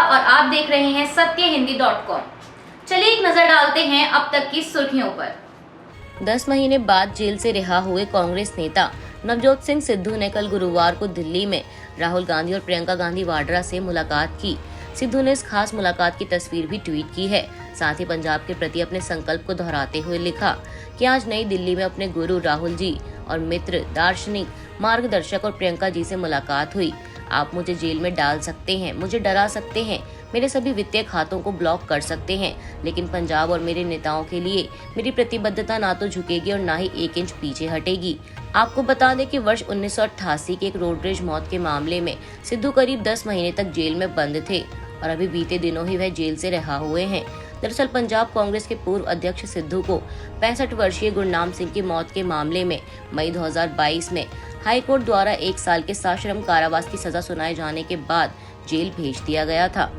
और आप देख रहे हैं सत्यहिंदी.com। चलिए एक नजर डालते हैं अब तक की सुर्खियों पर। 10 महीने बाद जेल से रिहा हुए कांग्रेस नेता नवजोत सिंह सिद्धू ने कल गुरुवार को दिल्ली में राहुल गांधी और प्रियंका गांधी वाड्रा से मुलाकात की। सिद्धू ने इस खास मुलाकात की तस्वीर भी ट्वीट की है। साथ ही पंजाब के प्रति अपने संकल्प को दोहराते हुए लिखा कि आज नई दिल्ली में अपने गुरु राहुल जी और मित्र, दार्शनिक, मार्गदर्शक और प्रियंका जी से मुलाकात हुई। आप मुझे जेल में डाल सकते हैं, मुझे डरा सकते हैं, मेरे सभी वित्तीय खातों को ब्लॉक कर सकते हैं, लेकिन पंजाब और मेरे नेताओं के लिए मेरी प्रतिबद्धता ना तो झुकेगी और ना ही 1 इंच पीछे हटेगी। आपको बता दें कि वर्ष 1988 के एक रोड रेज मौत के मामले में सिद्धू करीब 10 महीने तक जेल में बंद थे और अभी बीते दिनों ही वह जेल से रिहा हुए हैं। दरअसल पंजाब कांग्रेस के पूर्व अध्यक्ष सिद्धू को 65 वर्षीय गुरनाम सिंह की मौत के मामले में मई 2022 में हाई कोर्ट द्वारा 1 साल के सश्रम कारावास की सजा सुनाए जाने के बाद जेल भेज दिया गया था।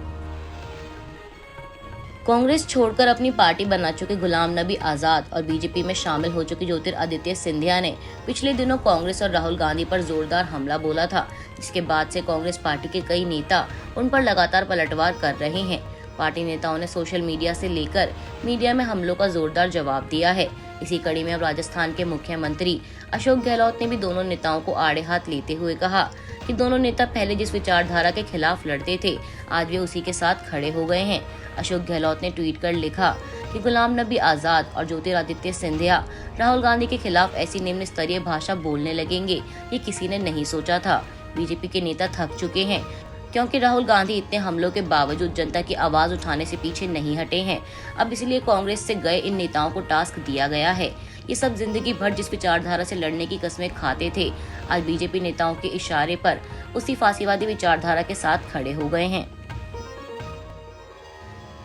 कांग्रेस छोड़कर अपनी पार्टी बना चुके गुलाम नबी आजाद और बीजेपी में शामिल हो चुके ज्योतिरादित्य सिंधिया ने पिछले दिनों कांग्रेस और राहुल गांधी पर जोरदार हमला बोला था, जिसके बाद से कांग्रेस पार्टी के कई नेता उन पर लगातार पलटवार कर रहे हैं। पार्टी नेताओं ने सोशल मीडिया से लेकर मीडिया में हमलों का जोरदार जवाब दिया है। इसी कड़ी में अब राजस्थान के मुख्यमंत्री अशोक गहलोत ने भी दोनों नेताओं को आड़े हाथ लेते हुए कहा कि दोनों नेता पहले जिस विचारधारा के खिलाफ लड़ते थे, आज वे उसी के साथ खड़े हो गए हैं। अशोक गहलोत ने ट्वीट कर लिखा कि गुलाम नबी आजाद और ज्योतिरादित्य सिंधिया राहुल गांधी के खिलाफ ऐसी निम्न स्तरीय भाषा बोलने लगेंगे, ये किसी ने नहीं सोचा था। बीजेपी के नेता थक चुके हैं क्योंकि राहुल गांधी इतने हमलों के बावजूद जनता की आवाज उठाने से पीछे नहीं हटे हैं। अब इसलिए कांग्रेस से गए इन नेताओं को टास्क दिया गया है। ये सब जिंदगी भर जिस विचारधारा से लड़ने की कस्में खाते थे, आज बीजेपी नेताओं के इशारे पर उसी फांसीवादी विचारधारा के साथ खड़े हो गए हैं।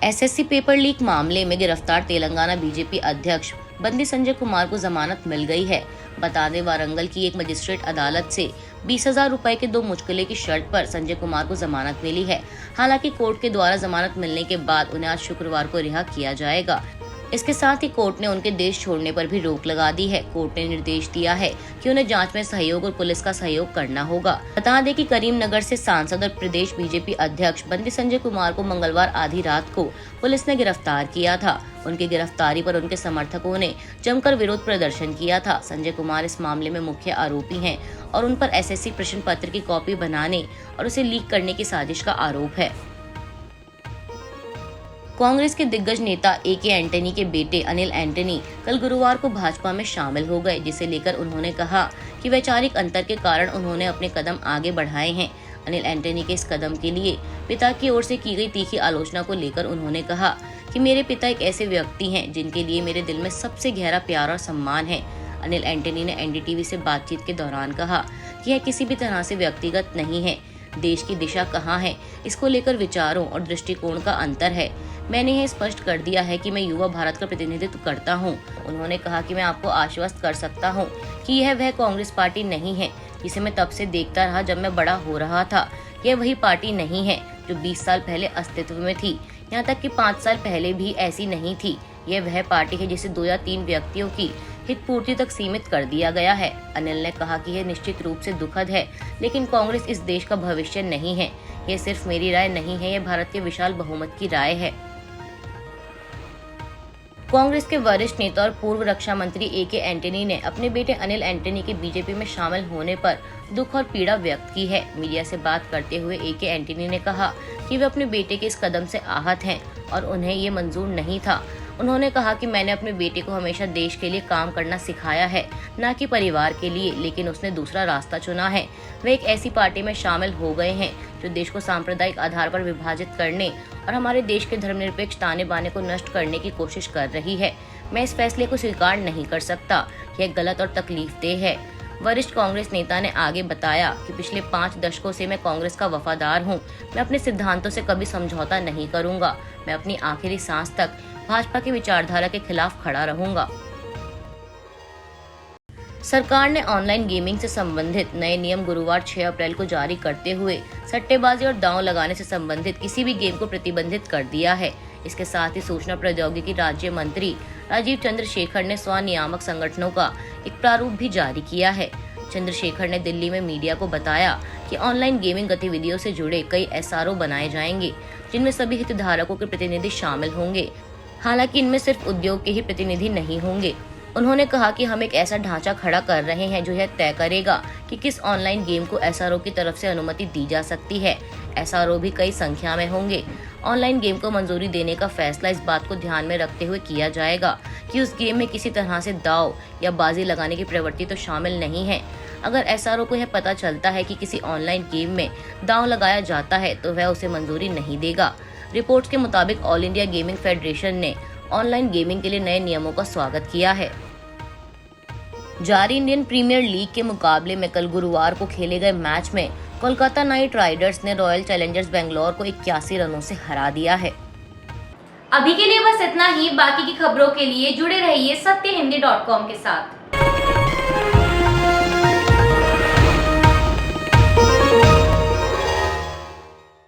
एसएससी पेपर लीक मामले में गिरफ्तार तेलंगाना बीजेपी अध्यक्ष बंदी संजय कुमार को जमानत मिल गई है। बता दें, वारंगल की एक मजिस्ट्रेट अदालत से 20,000 रुपए के 2 मुचकले की शर्त पर संजय कुमार को जमानत मिली है। हालांकि कोर्ट के द्वारा जमानत मिलने के बाद उन्हें आज शुक्रवार को रिहा किया जाएगा। इसके साथ ही कोर्ट ने उनके देश छोड़ने पर भी रोक लगा दी है। कोर्ट ने निर्देश दिया है कि उन्हें जांच में सहयोग और पुलिस का सहयोग करना होगा। बता दें कि करीमनगर से सांसद और प्रदेश बीजेपी अध्यक्ष बंदी संजय कुमार को मंगलवार आधी रात को पुलिस ने गिरफ्तार किया था। उनकी गिरफ्तारी पर उनके समर्थकों ने जमकर विरोध प्रदर्शन किया था। संजय कुमार इस मामले में मुख्य आरोपी हैं और उन पर एसएससी प्रश्न पत्र की कॉपी बनाने और उसे लीक करने की साजिश का आरोप है। कांग्रेस के दिग्गज नेता ए.के. एंटनी के बेटे अनिल एंटनी कल गुरुवार को भाजपा में शामिल हो गए, जिसे लेकर उन्होंने कहा कि वैचारिक अंतर के कारण उन्होंने अपने कदम आगे बढ़ाए हैं। अनिल एंटनी के इस कदम के लिए पिता की ओर से की गई तीखी आलोचना को लेकर उन्होंने कहा कि मेरे पिता एक ऐसे व्यक्ति हैं जिनके लिए मेरे दिल में सबसे गहरा प्यार और सम्मान है। अनिल एंटनी ने एनडीटीवी से बातचीत के दौरान कहा कि यह किसी भी तरह से व्यक्तिगत नहीं है। देश की दिशा कहाँ है, इसको लेकर विचारों और दृष्टिकोण का अंतर है। मैंने यह स्पष्ट कर दिया है कि मैं युवा भारत का प्रतिनिधित्व करता हूं। उन्होंने कहा कि मैं आपको आश्वस्त कर सकता हूं कि यह वह कांग्रेस पार्टी नहीं है जिसे मैं तब से देखता रहा जब मैं बड़ा हो रहा था। यह वही पार्टी नहीं है जो 20 साल पहले अस्तित्व में थी, यहाँ तक कि 5 साल पहले भी ऐसी नहीं थी। यह वह पार्टी है जिसे 2 या 3 व्यक्तियों की हित पूर्ति तक सीमित कर दिया गया है। अनिल ने कहा कि यह निश्चित रूप से दुखद है, लेकिन कांग्रेस इस देश का भविष्य नहीं है। यह सिर्फ मेरी राय नहीं है, यह भारत के विशाल बहुमत की राय है। कांग्रेस के वरिष्ठ नेता और पूर्व रक्षा मंत्री ए.के. एंटनी ने अपने बेटे अनिल एंटनी के बीजेपी में शामिल होने पर दुख और पीड़ा व्यक्त की है। मीडिया से बात करते हुए ए.के. एंटनी ने कहा कि वे अपने बेटे के इस कदम से आहत हैं और उन्हें ये मंजूर नहीं था। उन्होंने कहा कि मैंने अपने बेटे को हमेशा देश के लिए काम करना सिखाया है, न कि परिवार के लिए, लेकिन उसने दूसरा रास्ता चुना है। वे एक ऐसी पार्टी में शामिल हो गए हैं जो देश को सांप्रदायिक आधार पर विभाजित करने और हमारे देश के धर्मनिरपेक्ष ताने बाने को नष्ट करने की कोशिश कर रही है। मैं इस फैसले को स्वीकार नहीं कर सकता, यह गलत और तकलीफदेह है। वरिष्ठ कांग्रेस नेता ने आगे बताया कि पिछले 5 दशकों से मैं कांग्रेस का वफादार हूं। मैं अपने सिद्धांतों से कभी समझौता नहीं करूंगा। मैं अपनी आखिरी सांस तक भाजपा की विचारधारा के खिलाफ खड़ा रहूंगा। सरकार ने ऑनलाइन गेमिंग से संबंधित नए नियम गुरुवार 6 अप्रैल को जारी करते हुए सट्टेबाजी और दांव लगाने से संबंधित किसी भी गेम को प्रतिबंधित कर दिया है। इसके साथ ही सूचना प्रौद्योगिकी राज्य मंत्री राजीव चंद्रशेखर ने स्वनियामक संगठनों का एक प्रारूप भी जारी किया है। चंद्रशेखर ने दिल्ली में मीडिया को बताया कि ऑनलाइन गेमिंग गतिविधियों से जुड़े कई एसआरओ बनाए जाएंगे, जिनमें सभी हितधारकों के प्रतिनिधि शामिल होंगे। हालांकि इनमें सिर्फ उद्योग के ही प्रतिनिधि नहीं होंगे। उन्होंने कहा कि हम एक ऐसा ढांचा खड़ा कर रहे हैं जो यह तय करेगा कि किस ऑनलाइन गेम को एसआरओ की तरफ से अनुमति दी जा सकती है। एसआरओ भी कई संख्या में होंगे। ऑनलाइन गेम को मंजूरी देने का फैसला इस बात को ध्यान में रखते हुए किया जाएगा कि उस गेम में किसी तरह से दाव या बाजी लगाने की प्रवृत्ति तो शामिल नहीं है। अगर एसआरओ को यह पता चलता है कि किसी ऑनलाइन गेम में दाव लगाया जाता है तो वह उसे मंजूरी नहीं देगा। रिपोर्ट्स के मुताबिक ऑल इंडिया गेमिंग फेडरेशन ने ऑनलाइन गेमिंग के लिए नए नियमों का स्वागत किया है। जारी इंडियन प्रीमियर लीग के मुकाबले में कल गुरुवार को खेले गए मैच में कोलकाता नाइट राइडर्स ने रॉयल चैलेंजर्स बेंगलोर को 81 रनों से हरा दिया है। अभी के लिए बस इतना ही। बाकी की खबरों के लिए जुड़े रहिए सत्यहिंदी.com के साथ।